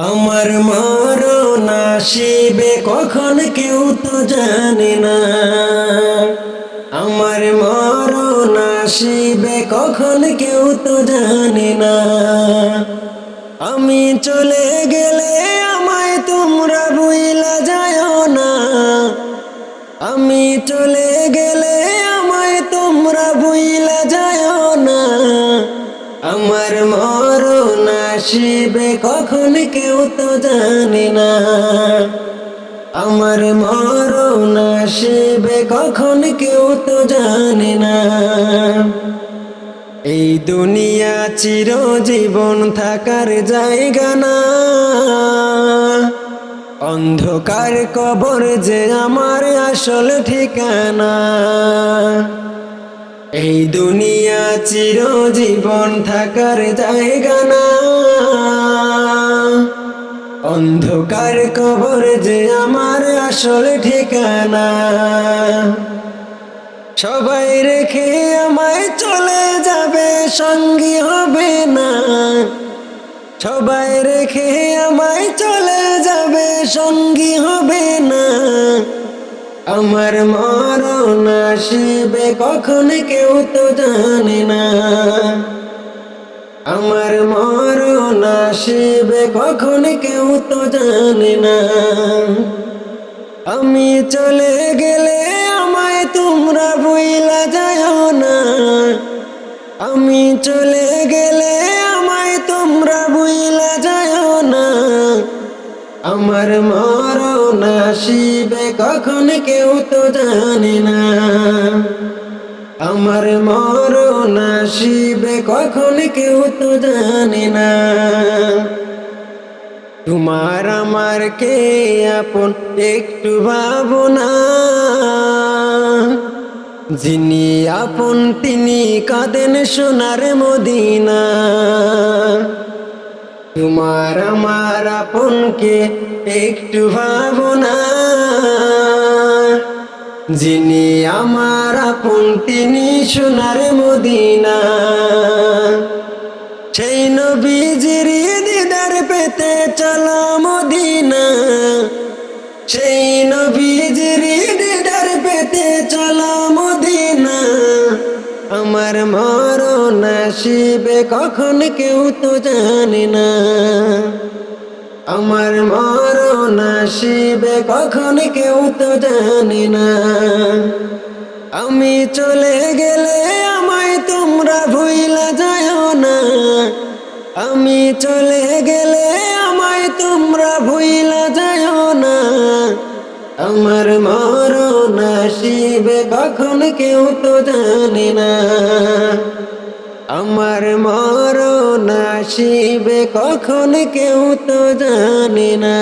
আমার মরণ আসিবে কখন কেউ তো জানে না। আমার মরণ আসিবে কখন কেউ তো জানে না। আমি চলে গেলে আমায় তোমরা ভুইলা যাও না। আমি চলে গেলে আমায় তোমরা ভুইলা যাও না। আমার মরণ আসিবে কখন কেউ তো জানে না। আমার মরণ আসিবে কখন কেউ তো জানে না। এই দুনিয়া চিরজীবন থাকার জায়গা না। অন্ধকার কবর যে আমার আসল ঠিকানা। এই দুনিয়া চিরজীবন থাকার জায়গা না। অন্ধকার কবর যে আমার আসল ঠিকানা। সবাই রেখে আমায় চলে যাবে, সঙ্গী হবে না। সবাই রেখে আমায় চলে যাবে, সঙ্গী হবে না। আমার মরণ আসিবে কখন কেউ তো জানে না। আমার মরণ আসিবে কখন কেউ তো জানে না। আমি চলে গেলে আমায় তোমরা ভুইলা যাও না। আমি চলে গেলে আমায় তোমরা ভুইলা যাও না। আমার মরণ আসিবে কখন কেউ তো জানে না। আমার মরণ আসিবে কখন কেউ তো জানে না। তোমার আমার কে আপন একটু ভাবনা। যিনি আপন তিনি কাঁদেন সোনার মদিনা। তোমার আমার আপনকে একটু ভাবনা। যিনি আমার আপন তিনি সোনার মদিনা। সেই নবীজির দিদার পেতে চলো মদিনা। সেই নবীজির দিদার পেতে চলো মদিনা। আমার মরণ আসিবে কখন কেউ তো জানে না। আমার মরণ আসিবে কখন কেউ তো জানে না। আমি চলে গেলে আমায় তোমরা ভুইলা যাও না। আমি চলে গেলে আমায় তোমরা ভুইলা যাও না। আমার মরণ আসিবে কখন কেউ তো জানে না। আমার মরণ আসিবে কখন কেউ তো জানে না।